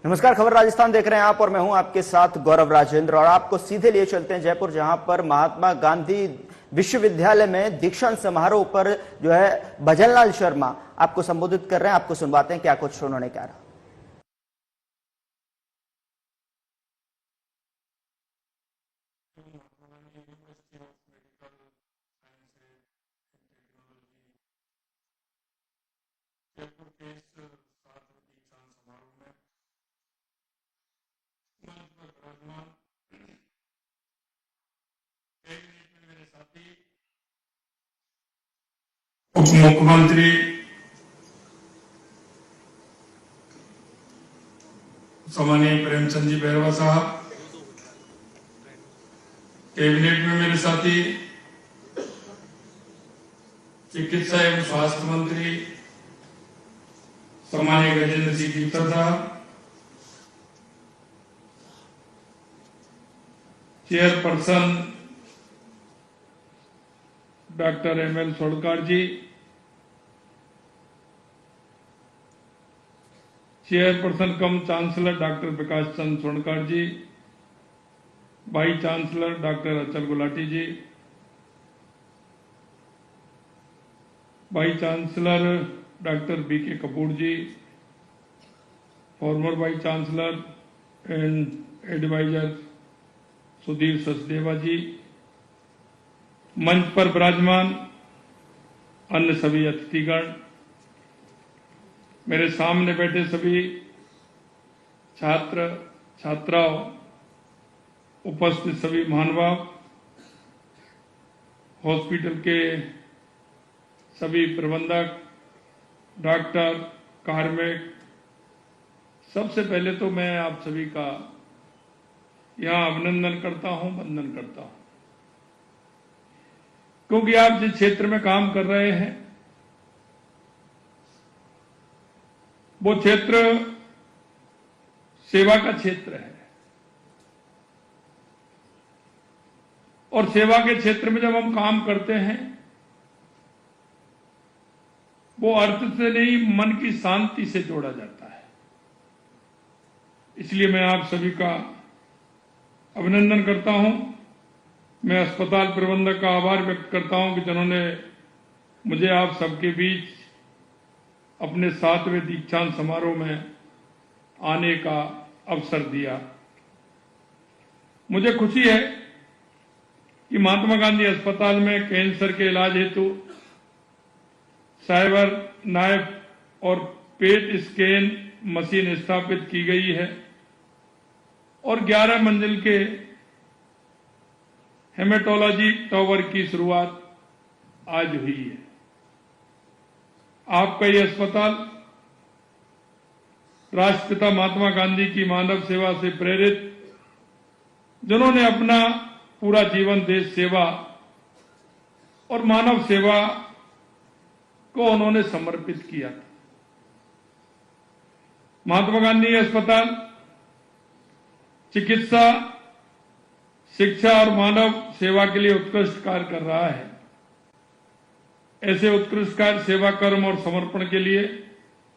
नमस्कार, खबर राजस्थान देख रहे हैं आप और मैं हूं आपके साथ गौरव राजेंद्र। और आपको सीधे लिए चलते हैं जयपुर, जहां पर महात्मा गांधी विश्वविद्यालय में दीक्षांत समारोह पर जो है भजनलाल शर्मा आपको संबोधित कर रहे हैं। आपको सुनवाते हैं क्या कुछ उन्होंने कहा। उप मुख्यमंत्री सम्मानीय प्रेमचंद जी बैरवा साहब, कैबिनेट में मेरे साथी चिकित्सा एवं स्वास्थ्य मंत्री सम्मानीय Gajendra Singh Geeta sahab, chairperson doctor ML Sodkar ji, chairperson cum chancellor doctor Vikas Chandra Sodkar ji, vice chancellor doctor Achal Gulati ji, vice chancellor doctor BK Kapoor ji, former vice chancellor and advisor Sudhir Sachdeva ji, मंच पर विराजमान अन्य सभी अतिथिगण, मेरे सामने बैठे सभी छात्र छात्राओं, उपस्थित सभी महानुभाव, हॉस्पिटल के सभी प्रबंधक, डॉक्टर, कार्मिक, सबसे पहले तो मैं आप सभी का यहां अभिनंदन करता हूं, वंदन करता हूं, क्योंकि आप जिस क्षेत्र में काम कर रहे हैं वो क्षेत्र सेवा का क्षेत्र है। और सेवा के क्षेत्र में जब हम काम करते हैं वो अर्थ से नहीं, मन की शांति से जोड़ा जाता है। इसलिए मैं आप सभी का अभिनंदन करता हूं। मैं अस्पताल प्रबंधक का आभार व्यक्त करता हूं कि जिन्होंने मुझे आप सबके बीच अपने 7वें दीक्षांत समारोह में आने का अवसर दिया। मुझे खुशी है कि महात्मा गांधी अस्पताल में कैंसर के इलाज हेतु साइबर नाइफ और पेट स्कैन मशीन स्थापित की गई है और 11 मंजिल के हेमेटोलॉजी टावर की शुरुआत आज हुई है। आपका ये अस्पताल राष्ट्रपिता महात्मा गांधी की मानव सेवा से प्रेरित, जिन्होंने अपना पूरा जीवन देश सेवा और मानव सेवा को उन्होंने समर्पित किया था। महात्मा गांधी अस्पताल चिकित्सा, शिक्षा और मानव सेवा के लिए उत्कृष्ट कार्य कर रहा है। ऐसे उत्कृष्ट कार्य, सेवा, कर्म और समर्पण के लिए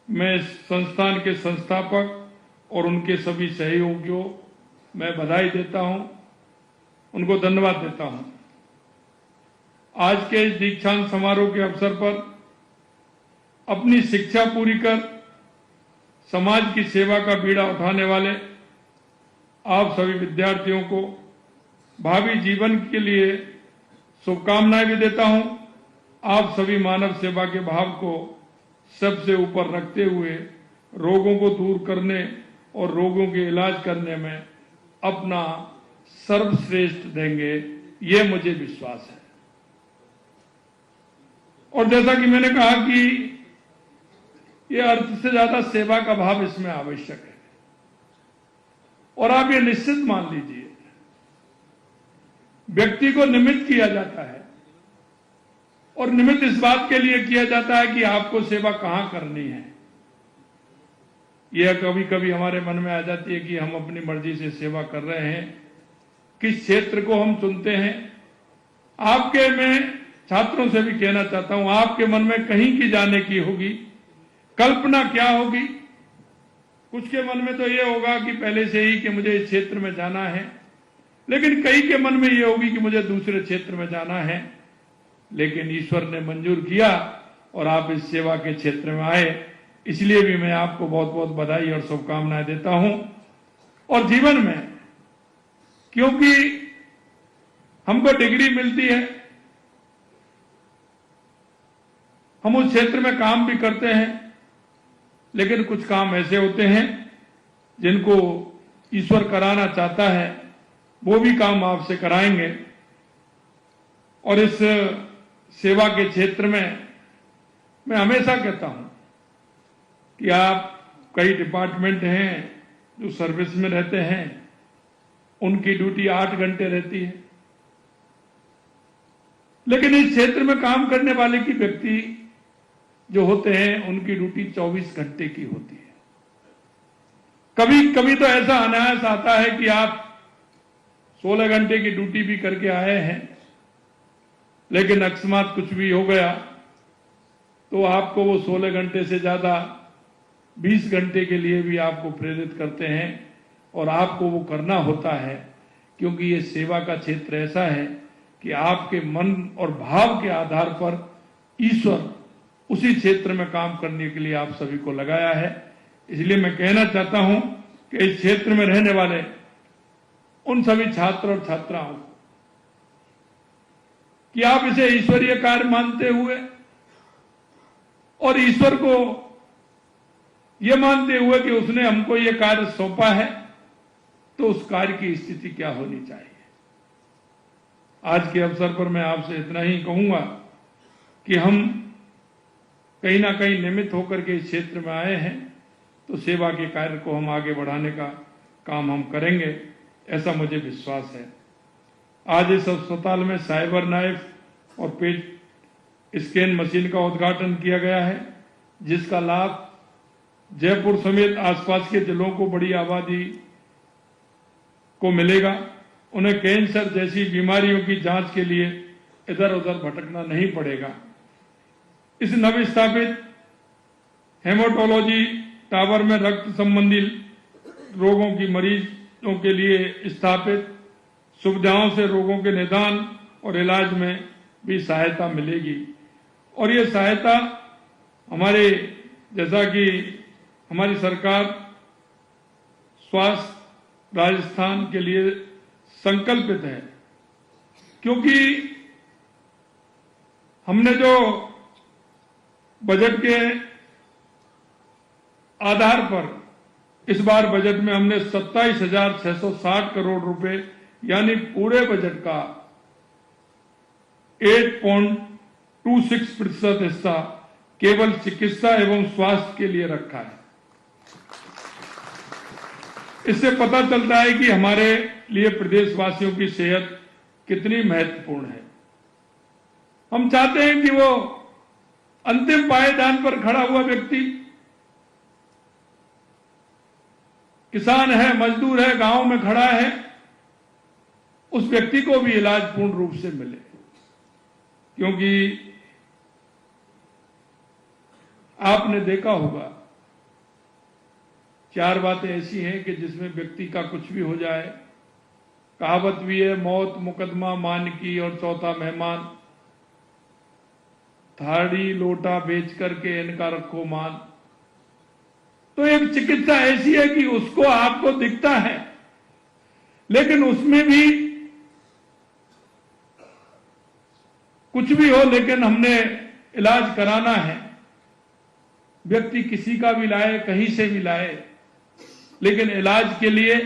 मैं संस्थान के संस्थापक और उनके सभी सहयोगियों मैं बधाई देता हूं, उनको धन्यवाद देता हूं। आज के इस दीक्षांत समारोह के अवसर पर अपनी शिक्षा पूरी कर समाज की सेवा का बीड़ा उठाने वाले आप सभी विद्यार्थियों को भावी जीवन के लिए शुभकामनाएं भी देता हूं। आप सभी मानव सेवा के भाव को सबसे ऊपर रखते हुए रोगों को दूर करने और रोगों के इलाज करने में अपना सर्वश्रेष्ठ देंगे, ये मुझे विश्वास है। और जैसा कि मैंने कहा कि ये अर्थ से ज्यादा सेवा का भाव इसमें आवश्यक है। और आप ये निश्चित मान लीजिए, व्यक्ति को निमित्त किया जाता है और निमित्त इस बात के लिए किया जाता है कि आपको सेवा कहां करनी है। यह कभी कभी हमारे मन में आ जाती है कि हम अपनी मर्जी से सेवा कर रहे हैं, किस क्षेत्र को हम चुनते हैं। आपके मैं छात्रों से भी कहना चाहता हूं, आपके मन में कहीं की जाने की होगी, कल्पना क्या होगी कुछ के मन में तो ये होगा कि पहले से ही कि मुझे इस क्षेत्र में जाना है, लेकिन कई के मन में ये होगी कि मुझे दूसरे क्षेत्र में जाना है। लेकिन ईश्वर ने मंजूर किया और आप इस सेवा के क्षेत्र में आए, इसलिए भी मैं आपको बहुत बहुत बधाई और शुभकामनाएं देता हूं। और जीवन में क्योंकि हमको डिग्री मिलती है, हम उस क्षेत्र में काम भी करते हैं, लेकिन कुछ काम ऐसे होते हैं जिनको ईश्वर कराना चाहता है, वो भी काम आपसे कराएंगे। और इस सेवा के क्षेत्र में मैं हमेशा कहता हूं कि आप कई डिपार्टमेंट हैं जो सर्विस में रहते हैं, उनकी ड्यूटी 8 घंटे रहती है, लेकिन इस क्षेत्र में काम करने वाले की व्यक्ति जो होते हैं उनकी ड्यूटी 24 घंटे की होती है। कभी कभी तो ऐसा अनायास आता है कि आप 16 घंटे की ड्यूटी भी करके आए हैं, लेकिन अकस्मात कुछ भी हो गया तो आपको वो 16 घंटे से ज्यादा 20 घंटे के लिए भी आपको प्रेरित करते हैं और आपको वो करना होता है, क्योंकि ये सेवा का क्षेत्र ऐसा है कि आपके मन और भाव के आधार पर ईश्वर उसी क्षेत्र में काम करने के लिए आप सभी को लगाया है। इसलिए मैं कहना चाहता हूं कि इस क्षेत्र में रहने वाले उन सभी छात्र और छात्राओं को कि आप इसे ईश्वरीय कार्य मानते हुए और ईश्वर को यह मानते हुए कि उसने हमको ये कार्य सौंपा है, तो उस कार्य की स्थिति क्या होनी चाहिए। आज के अवसर पर मैं आपसे इतना ही कहूंगा कि हम कहीं ना कहीं निमित्त होकर के इस क्षेत्र में आए हैं, तो सेवा के कार्य को हम आगे बढ़ाने का काम हम करेंगे, ऐसा मुझे विश्वास है। आज इस अस्पताल में साइबर नाइफ और पेट स्कैन मशीन का उद्घाटन किया गया है, जिसका लाभ जयपुर समेत आसपास के जिलों को बड़ी आबादी को मिलेगा। उन्हें कैंसर जैसी बीमारियों की जांच के लिए इधर उधर भटकना नहीं पड़ेगा। इस नवस्थापित हेमाटोलॉजी टावर में रक्त संबंधी रोगों की मरीजों के लिए स्थापित सुविधाओं से रोगों के निदान और इलाज में भी सहायता मिलेगी। और ये सहायता हमारे, जैसा कि हमारी सरकार स्वास्थ्य राजस्थान के लिए संकल्पित है, क्योंकि हमने जो बजट के आधार पर इस बार बजट में हमने 27,660 करोड़ रुपए यानी पूरे बजट का 8.26% हिस्सा केवल चिकित्सा एवं स्वास्थ्य के लिए रखा है। इससे पता चलता है कि हमारे लिए प्रदेशवासियों की सेहत कितनी महत्वपूर्ण है। हम चाहते हैं कि वो अंतिम पायदान पर खड़ा हुआ व्यक्ति, किसान है, मजदूर है, गांव में खड़ा है, उस व्यक्ति को भी इलाज पूर्ण रूप से मिले। क्योंकि आपने देखा होगा 4 बातें ऐसी हैं कि जिसमें व्यक्ति का कुछ भी हो जाए, कहावत भी है, मौत मुकदमा मान की और चौथा मेहमान, थाड़ी लोटा बेच करके इनका रखो मान। तो एक चिकित्सा ऐसी है कि उसको आपको दिखता है, लेकिन उसमें भी कुछ भी हो, लेकिन हमने इलाज कराना है। व्यक्ति किसी का भी लाए, कहीं से भी लाए, लेकिन इलाज के लिए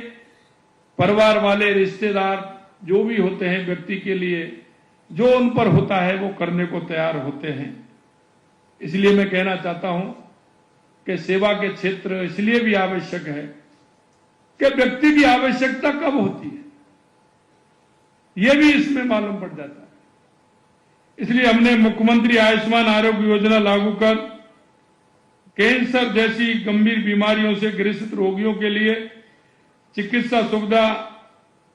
परिवार वाले, रिश्तेदार जो भी होते हैं, व्यक्ति के लिए जो उन पर होता है वो करने को तैयार होते हैं। इसलिए मैं कहना चाहता हूं कि सेवा के क्षेत्र इसलिए भी आवश्यक है कि व्यक्ति की आवश्यकता कब होती है, यह भी इसमें मालूम पड़ जाता है। इसलिए हमने मुख्यमंत्री आयुष्मान आरोग्य योजना लागू कर कैंसर जैसी गंभीर बीमारियों से ग्रसित रोगियों के लिए चिकित्सा सुविधा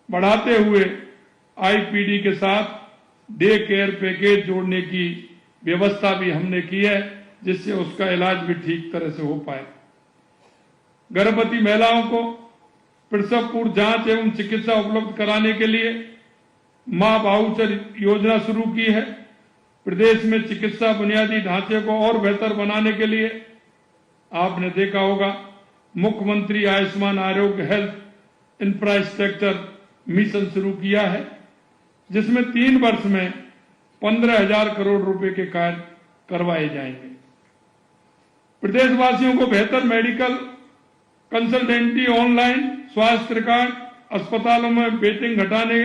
बढ़ाते हुए आईपीडी के साथ डे केयर पैकेज जोड़ने की व्यवस्था भी हमने की है, जिससे उसका इलाज भी ठीक तरह से हो पाए। गर्भवती महिलाओं को प्रसव पूर्व जांच एवं चिकित्सा उपलब्ध कराने के लिए मां वाउचर योजना शुरू की है। प्रदेश में चिकित्सा बुनियादी ढांचे को और बेहतर बनाने के लिए आपने देखा होगा मुख्यमंत्री आयुष्मान आरोग्य हेल्थ इंफ्रास्ट्रक्चर मिशन शुरू किया है, जिसमें 3 वर्ष में 15,000 करोड़ रुपए के कार्य करवाए जाएंगे। प्रदेशवासियों को बेहतर मेडिकल कंसल्टेंसी, ऑनलाइन स्वास्थ्य रिकॉर्ड, अस्पतालों में वेटिंग घटाने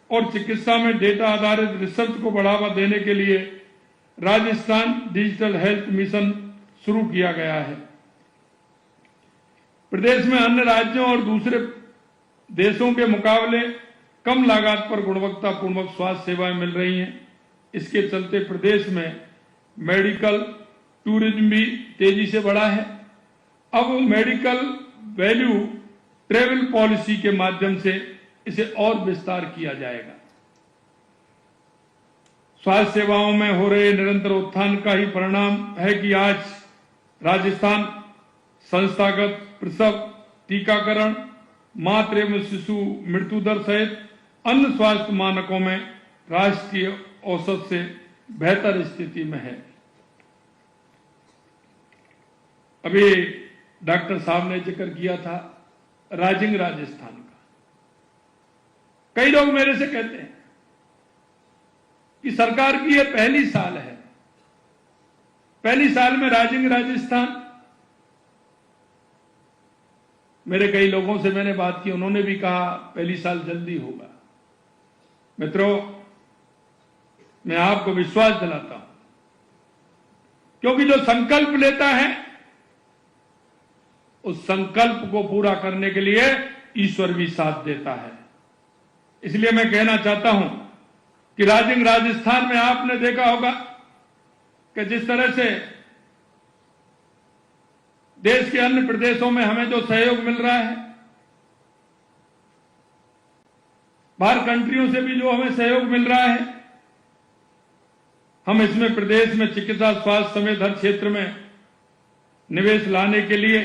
और चिकित्सा में डेटा आधारित रिसर्च को बढ़ावा देने के लिए राजस्थान डिजिटल हेल्थ मिशन शुरू किया गया है। प्रदेश में अन्य राज्यों और दूसरे देशों के मुकाबले कम लागत पर गुणवत्तापूर्ण स्वास्थ्य सेवाएं मिल रही हैं। इसके चलते प्रदेश में मेडिकल टूरिज्म भी तेजी से बढ़ा है। अब मेडिकल वैल्यू ट्रेवल पॉलिसी के माध्यम से इसे और विस्तार किया जाएगा। स्वास्थ्य सेवाओं में हो रहे निरंतर उत्थान का ही परिणाम है कि आज राजस्थान संस्थागत प्रसव, टीकाकरण, मातृ एवं शिशु मृत्यु दर सहित अन्य स्वास्थ्य मानकों में राष्ट्रीय औसत से बेहतर स्थिति में है। अभी डॉक्टर साहब ने जिक्र किया था राजिंग राजस्थान का। कई लोग मेरे से कहते हैं कि सरकार की यह पहली साल है, पहली साल में राजिंग राजस्थान। मेरे कई लोगों से मैंने बात की, उन्होंने भी कहा पहली साल जल्दी होगा। मित्रों, मैं आपको विश्वास दिलाता हूं, क्योंकि जो संकल्प लेता है उस संकल्प को पूरा करने के लिए ईश्वर भी साथ देता है। इसलिए मैं कहना चाहता हूं कि राजिंग राजस्थान में आपने देखा होगा कि जिस तरह से देश के अन्य प्रदेशों में हमें जो सहयोग मिल रहा है, बाहर कंट्रियों से भी जो हमें सहयोग मिल रहा है, हम इसमें प्रदेश में चिकित्सा स्वास्थ्य समेत हर क्षेत्र में निवेश लाने के लिए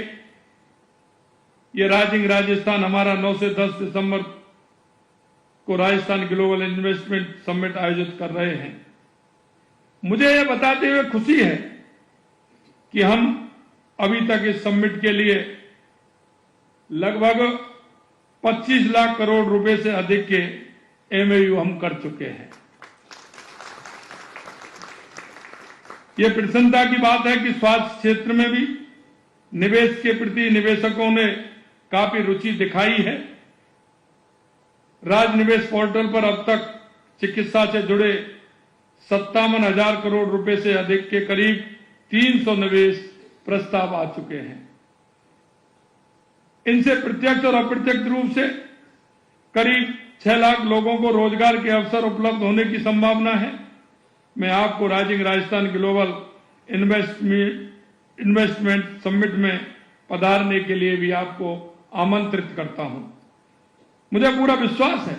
ये राजिंग राजस्थान हमारा 9 से 10 दिसंबर को राजस्थान ग्लोबल इन्वेस्टमेंट समिट आयोजित कर रहे हैं। मुझे यह बताते हुए खुशी है कि हम अभी तक इस समिट के लिए लगभग 25 लाख करोड़ रुपए से अधिक के एमओयू हम कर चुके हैं। यह प्रसन्नता की बात है कि स्वास्थ्य क्षेत्र में भी निवेश के प्रति निवेशकों ने काफी रुचि दिखाई है। राज निवेश पोर्टल पर अब तक चिकित्सा से जुड़े 57,000 करोड़ रुपए से अधिक के करीब 300 निवेश प्रस्ताव आ चुके हैं। इनसे प्रत्यक्ष और अप्रत्यक्ष रूप से करीब 6 लाख लोगों को रोजगार के अवसर उपलब्ध होने की संभावना है। मैं आपको राजिंग राजस्थान ग्लोबल इन्वेस्टमेंट समिट में पधारने के लिए भी आपको आमंत्रित करता हूं। मुझे पूरा विश्वास है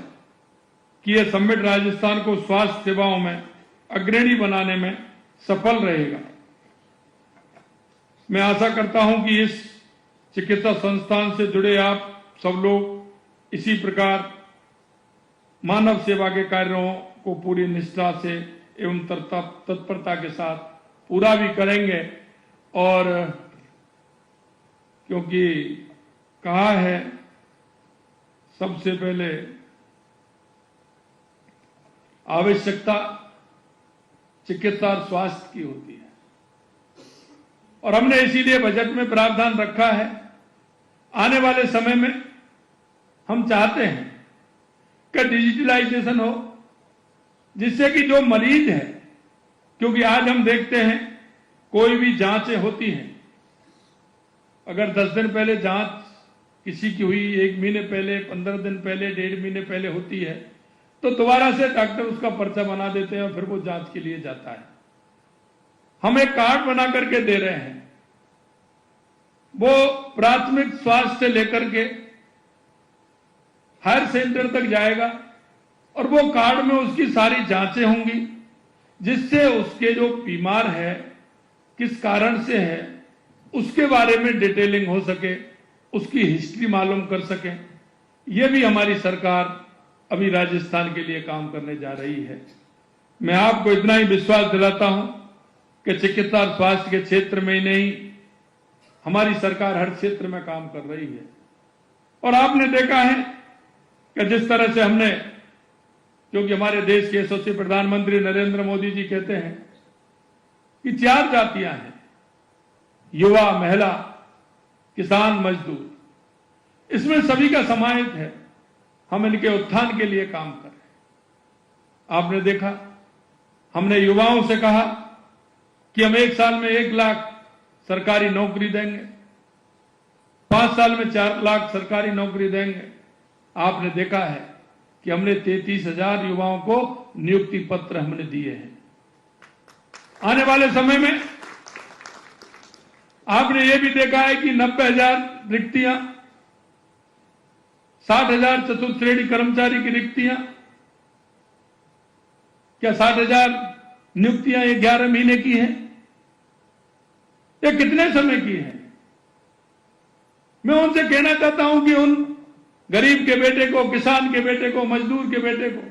कि यह समिट राजस्थान को स्वास्थ्य सेवाओं में अग्रणी बनाने में सफल रहेगा। मैं आशा करता हूं कि इस चिकित्सा संस्थान से जुड़े आप सब लोग इसी प्रकार मानव सेवा के कार्यों को पूरी निष्ठा से एवं तत्परता के साथ पूरा भी करेंगे। और क्योंकि कहा है सबसे पहले आवश्यकता चिकित्सा और स्वास्थ्य की होती है, और हमने इसीलिए बजट में प्रावधान रखा है। आने वाले समय में हम चाहते हैं कि डिजिटलाइजेशन हो, जिससे कि जो मरीज है, क्योंकि आज हम देखते हैं कोई भी जांचें होती हैं, अगर 10 दिन पहले जांच किसी की हुई, 1 महीने पहले, 15 दिन पहले, 1.5 महीने पहले होती है, तो दोबारा से डॉक्टर उसका पर्चा बना देते हैं और फिर वो जांच के लिए जाता है। हम एक कार्ड बना करके दे रहे हैं, वो प्राथमिक स्वास्थ्य से लेकर के हर सेंटर तक जाएगा और वो कार्ड में उसकी सारी जांचें होंगी, जिससे उसके जो बीमार है, किस कारण से है, उसके बारे में डिटेलिंग हो सके उसकी हिस्ट्री मालूम कर सकें। यह भी हमारी सरकार अभी राजस्थान के लिए काम करने जा रही है। मैं आपको इतना ही विश्वास दिलाता हूं कि चिकित्सा और स्वास्थ्य के क्षेत्र में ही नहीं, हमारी सरकार हर क्षेत्र में काम कर रही है। और आपने देखा है कि जिस तरह से हमने, क्योंकि हमारे देश के यशस्वी प्रधानमंत्री नरेंद्र मोदी जी कहते हैं कि 4 जातियां हैं, युवा, महिला, किसान, मजदूर, इसमें सभी का समाहित है। हम इनके उत्थान के लिए काम कर रहे हैं। आपने देखा, हमने युवाओं से कहा कि हम 1 साल में 1 लाख सरकारी नौकरी देंगे, 5 साल में 4 लाख सरकारी नौकरी देंगे। आपने देखा है कि हमने 33,000 युवाओं को नियुक्ति पत्र हमने दिए हैं। आने वाले समय में आपने ये भी देखा है कि 90,000 रिक्तियां, 60,000 चतुर्थ श्रेणी कर्मचारी की रिक्तियां, क्या 60,000 नियुक्तियां ये 11 महीने की हैं? ये कितने समय की है? मैं उनसे कहना चाहता हूं कि उन गरीब के बेटे को, किसान के बेटे को, मजदूर के बेटे को,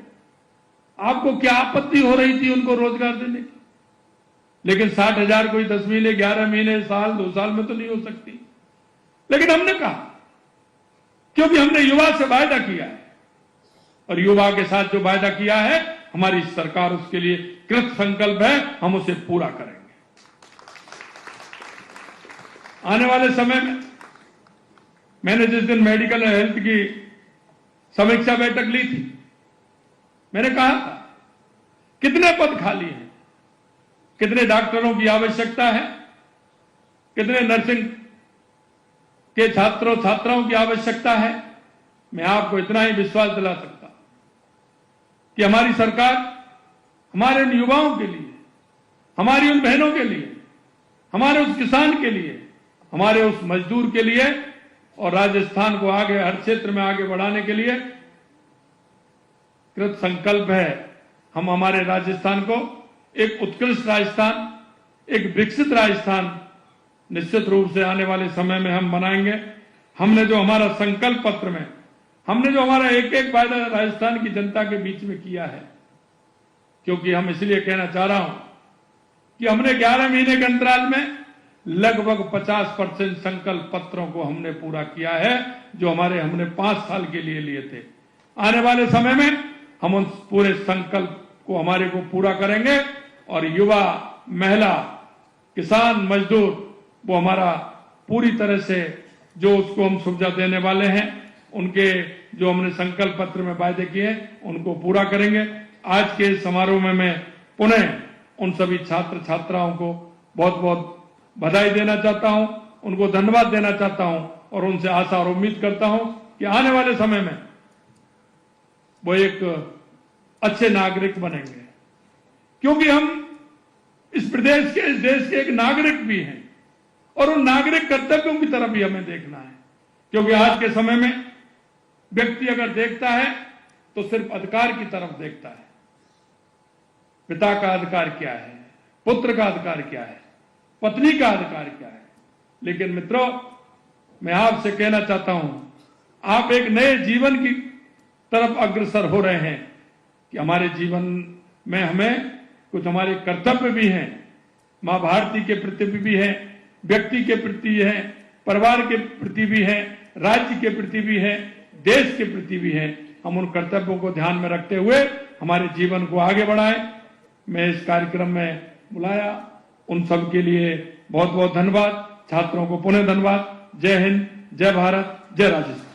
आपको क्या आपत्ति हो रही थी उनको रोजगार देने की? लेकिन 60,000 कोई 10 महीने, 11 महीने, साल, 2 साल में तो नहीं हो सकती। लेकिन हमने कहा, क्योंकि हमने युवा से वायदा किया है, और युवा के साथ जो वायदा किया है, हमारी सरकार उसके लिए कृत संकल्प है, हम उसे पूरा करेंगे। आने वाले समय में मैंने जिस दिन मेडिकल हेल्थ की समीक्षा बैठक ली थी, मैंने कहा था कितने पद खाली हैं, कितने डॉक्टरों की आवश्यकता है, कितने नर्सिंग के छात्रों छात्राओं की आवश्यकता है। मैं आपको इतना ही विश्वास दिला सकता कि हमारी सरकार हमारे उन युवाओं के लिए, हमारी उन बहनों के लिए, हमारे उस किसान के लिए, हमारे उस मजदूर के लिए और राजस्थान को आगे, हर क्षेत्र में आगे बढ़ाने के लिए कृत संकल्प है। हम हमारे राजस्थान को एक उत्कृष्ट राजस्थान, एक विकसित राजस्थान निश्चित रूप से आने वाले समय में हम बनाएंगे। हमने जो हमारा संकल्प पत्र में, हमने जो हमारा एक एक वायदा राजस्थान की जनता के बीच में किया है, क्योंकि हम इसलिए कहना चाह रहा हूं कि हमने 11 महीने के अंतराल में लगभग 50% संकल्प पत्रों को हमने पूरा किया है, जो हमने 5 साल के लिए लिए थे। आने वाले समय में हम उन पूरे संकल्प को हमारे को पूरा करेंगे, और युवा, महिला, किसान, मजदूर, वो हमारा पूरी तरह से जो उसको हम सुविधा देने वाले हैं, उनके जो हमने संकल्प पत्र में वायदे किए उनको पूरा करेंगे। आज के समारोह में मैं पुनः उन सभी छात्र छात्राओं को बहुत बहुत बधाई देना चाहता हूं, उनको धन्यवाद देना चाहता हूं, और उनसे आशा और उम्मीद करता हूं कि आने वाले समय में वो एक अच्छे नागरिक बनेंगे, क्योंकि हम इस प्रदेश के, इस देश के एक नागरिक भी हैं, और उन नागरिक कर्तव्यों की तरफ भी हमें देखना है। क्योंकि आज के समय में व्यक्ति अगर देखता है तो सिर्फ अधिकार की तरफ देखता है। पिता का अधिकार क्या है, पुत्र का अधिकार क्या है, पत्नी का अधिकार क्या है। लेकिन मित्रों, मैं आपसे कहना चाहता हूं, आप एक नए जीवन की तरफ अग्रसर हो रहे हैं कि हमारे जीवन में हमें कुछ हमारे कर्तव्य भी हैं, मां भारती के प्रति भी हैं, व्यक्ति के प्रति हैं, परिवार के प्रति भी हैं, राज्य के प्रति भी हैं, देश के प्रति भी हैं। हम उन कर्तव्यों को ध्यान में रखते हुए हमारे जीवन को आगे बढ़ाएं। मैं इस कार्यक्रम में बुलाया, उन सब के लिए बहुत बहुत धन्यवाद। छात्रों को पुनः धन्यवाद। जय हिंद, जय भारत, जय राजस्थान।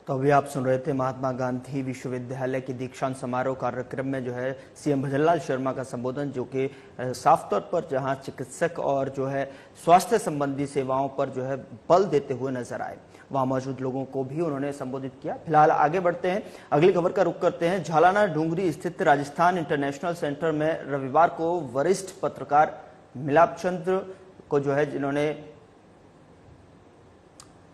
तो अभी आप सुन रहे थे महात्मा गांधी विश्वविद्यालय के दीक्षांत समारोह कार्यक्रम में जो है सीएम भजनलाल शर्मा का संबोधन, जो कि साफ तौर पर जहां चिकित्सक और जो है स्वास्थ्य संबंधी सेवाओं पर जो है बल देते हुए नजर आए। वहां मौजूद लोगों को भी उन्होंने संबोधित किया। फिलहाल आगे बढ़ते हैं, अगली खबर का रुख करते हैं। झालाना डूंगरी स्थित राजस्थान इंटरनेशनल सेंटर में रविवार को वरिष्ठ पत्रकार मिलाप चंद्र को जो है जिन्होंने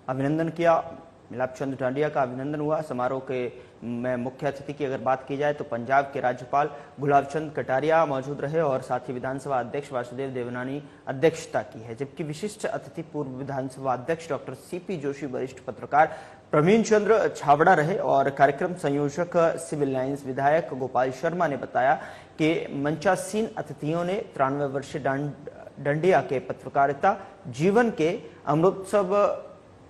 अभिनंदन किया, मिलाप चंद डांडिया का अभिनंदन हुआ। समारोह के में मुख्य अतिथि की अगर बात की जाए तो पंजाब के राज्यपाल गुलाब चंद कटारिया मौजूद रहे और साथ ही विधानसभा अध्यक्ष वासुदेव देवनानी अध्यक्षता की है, जबकि विशिष्ट अतिथि पूर्व विधानसभा अध्यक्ष डॉक्टर सीपी जोशी, वरिष्ठ पत्रकार प्रवीण चंद्र छाबड़ा रहे और कार्यक्रम संयोजक सिविल लाइंस विधायक गोपाल शर्मा ने बताया कि मंचासीन अतिथियों ने 93 वर्षीय डांडिया के पत्रकारिता जीवन के अमृतोत्सव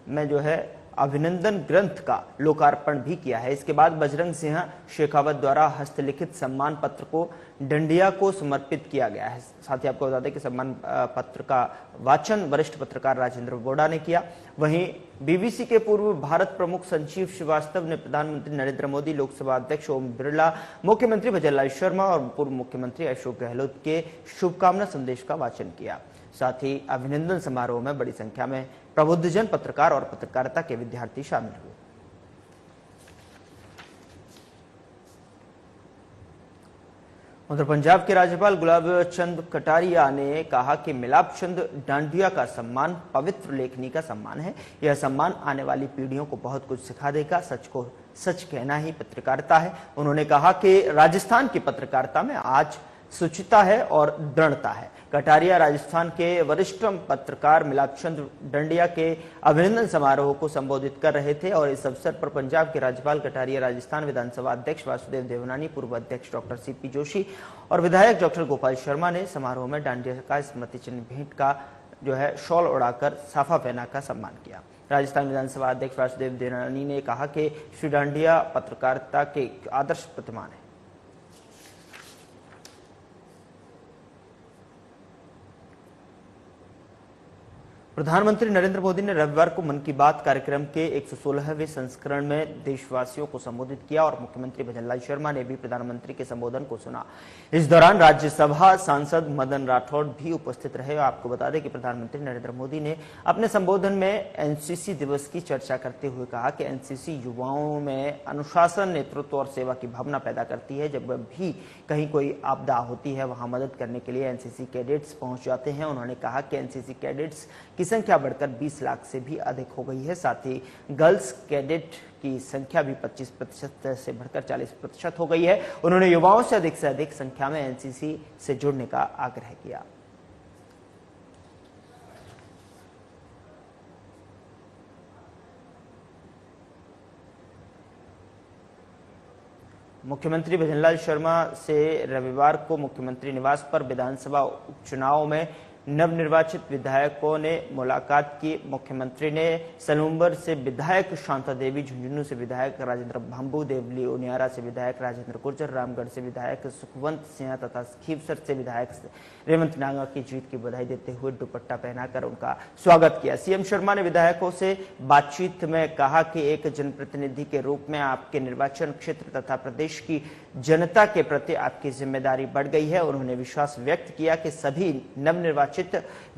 में जो है अभिनंदन ग्रंथ का लोकार्पण भी किया है। इसके बाद बजरंग सिंह शेखावत द्वारा हस्तलिखित सम्मान पत्र को डांडिया को समर्पित किया गया है। साथ ही आपको बता दें कि सम्मान पत्र का वाचन वरिष्ठ पत्रकार राजेंद्र बोड़ा ने किया। वहीं बीबीसी के पूर्व भारत प्रमुख संजीव श्रीवास्तव ने प्रधानमंत्री नरेंद्र मोदी, लोकसभा अध्यक्ष ओम बिरला, मुख्यमंत्री भजनलाल शर्मा और पूर्व मुख्यमंत्री अशोक गहलोत के शुभकामना संदेश का वाचन किया। साथ ही अभिनंदन समारोह में बड़ी संख्या में प्रबुद्धजन, पत्रकार और पत्रकारिता के विद्यार्थी शामिल हुए। उधर पंजाब के राज्यपाल गुलाब चंद कटारिया ने कहा कि मिलाप चंद डांडिया का सम्मान पवित्र लेखनी का सम्मान है। यह सम्मान आने वाली पीढ़ियों को बहुत कुछ सिखा देगा। सच को सच कहना ही पत्रकारिता है। उन्होंने कहा कि राजस्थान की पत्रकारिता में आज शुचिता है और दृढ़ता है। कटारिया राजस्थान के वरिष्ठ पत्रकार मिलाप चंद डांडिया के अभिनंदन समारोह को संबोधित कर रहे थे और इस अवसर पर पंजाब के राज्यपाल कटारिया, राजस्थान विधानसभा अध्यक्ष वासुदेव देवनानी, पूर्व अध्यक्ष डॉक्टर सीपी जोशी और विधायक डॉक्टर गोपाल शर्मा ने समारोह में डांडिया का स्मृति चिन्ह भेंट का जो है शॉल उड़ाकर साफा पहना का सम्मान किया। राजस्थान विधानसभा अध्यक्ष वासुदेव देवनानी ने कहा कि श्री डांडिया पत्रकारिता के आदर्श प्रतिमान है। प्रधानमंत्री नरेंद्र मोदी ने रविवार को मन की बात कार्यक्रम के 116वें संस्करण में देशवासियों को संबोधित किया और मुख्यमंत्री भजनलाल शर्मा ने भी प्रधानमंत्री के संबोधन को सुना। इस दौरान राज्यसभा सांसद मदन राठौड़ भी उपस्थित रहे। आपको बता दें कि प्रधानमंत्री नरेंद्र मोदी ने अपने संबोधन में एनसीसी दिवस की चर्चा करते हुए कहा कि एनसीसी युवाओं में अनुशासन, नेतृत्व और सेवा की भावना पैदा करती है। जब भी कहीं कोई आपदा होती है, वहां मदद करने के लिए एनसीसी कैडेट्स पहुंच जाते हैं। उन्होंने कहा कि एनसीसी कैडेट्स की संख्या बढ़कर 20 लाख से भी अधिक हो गई है। साथ ही गर्ल्स कैडेट की संख्या भी 25% से बढ़कर 40% हो गई है। उन्होंने युवाओं से अधिक संख्या में एनसीसी से जुड़ने का आग्रह किया। मुख्यमंत्री भजनलाल शर्मा से रविवार को मुख्यमंत्री निवास पर विधानसभा उपचुनाव में नवनिर्वाचित विधायकों ने मुलाकात की। मुख्यमंत्री ने सलूम्बर से विधायक शांता देवी, झुंझुनू से विधायक राजेंद्र भांबू, देवली ओनियारा से विधायक राजेंद्र गुर्जर, रामगढ़ से विधायक सुखवंत सिंह तथा खीवसर से विधायक रेवंत नागा की जीत की बधाई देते हुए दुपट्टा पहनाकर उनका स्वागत किया। सीएम शर्मा ने विधायकों से बातचीत में कहा कि एक जनप्रतिनिधि के रूप में आपके निर्वाचन क्षेत्र तथा प्रदेश की जनता के प्रति आपकी जिम्मेदारी बढ़ गई है। उन्होंने विश्वास व्यक्त किया कि सभी नवनिर्वाचित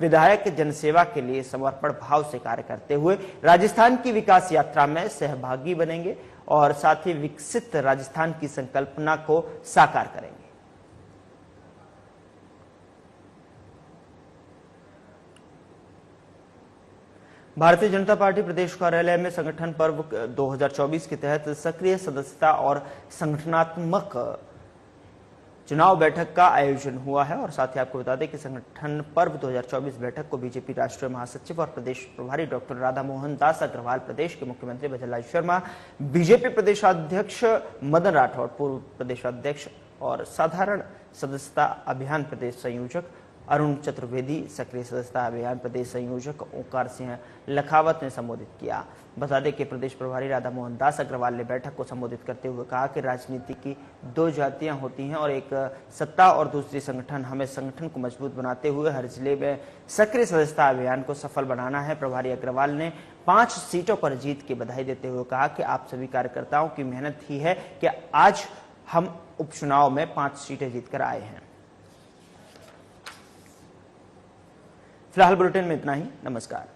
विधायक जनसेवा के लिए समर्पण भाव से कार्य करते हुए राजस्थान की विकास यात्रा में सहभागी बनेंगे और साथ ही विकसित राजस्थान की संकल्पना को साकार करेंगे। भारतीय जनता पार्टी प्रदेश कार्यालय में संगठन पर्व 2024 के तहत सक्रिय सदस्यता और संगठनात्मक चुनाव बैठक का आयोजन हुआ है और साथ ही आपको बता दें कि संगठन पर्व 2024 बैठक को बीजेपी राष्ट्रीय महासचिव और प्रदेश प्रभारी डॉक्टर राधा मोहन दास अग्रवाल, प्रदेश के मुख्यमंत्री भजनलाल शर्मा, बीजेपी प्रदेशाध्यक्ष मदन राठौड़, पूर्व प्रदेशाध्यक्ष और साधारण सदस्यता अभियान प्रदेश संयोजक अरुण चतुर्वेदी, सक्रिय सदस्यता अभियान प्रदेश संयोजक ओंकार सिंह लखावत ने संबोधित किया। बता दें कि प्रदेश प्रभारी राधा मोहन दास अग्रवाल ने बैठक को संबोधित करते हुए कहा कि राजनीति की दो जातियां होती हैं और एक सत्ता और दूसरी संगठन। हमें संगठन को मजबूत बनाते हुए हर जिले में सक्रिय सदस्यता अभियान को सफल बनाना है। प्रभारी अग्रवाल ने 5 सीटों पर जीत की बधाई देते हुए कहा कि आप सभी कार्यकर्ताओं की मेहनत ही है कि आज हम उपचुनाव में 5 सीटें जीतकर आए हैं। फिलहाल बुलेटिन में इतना ही। नमस्कार।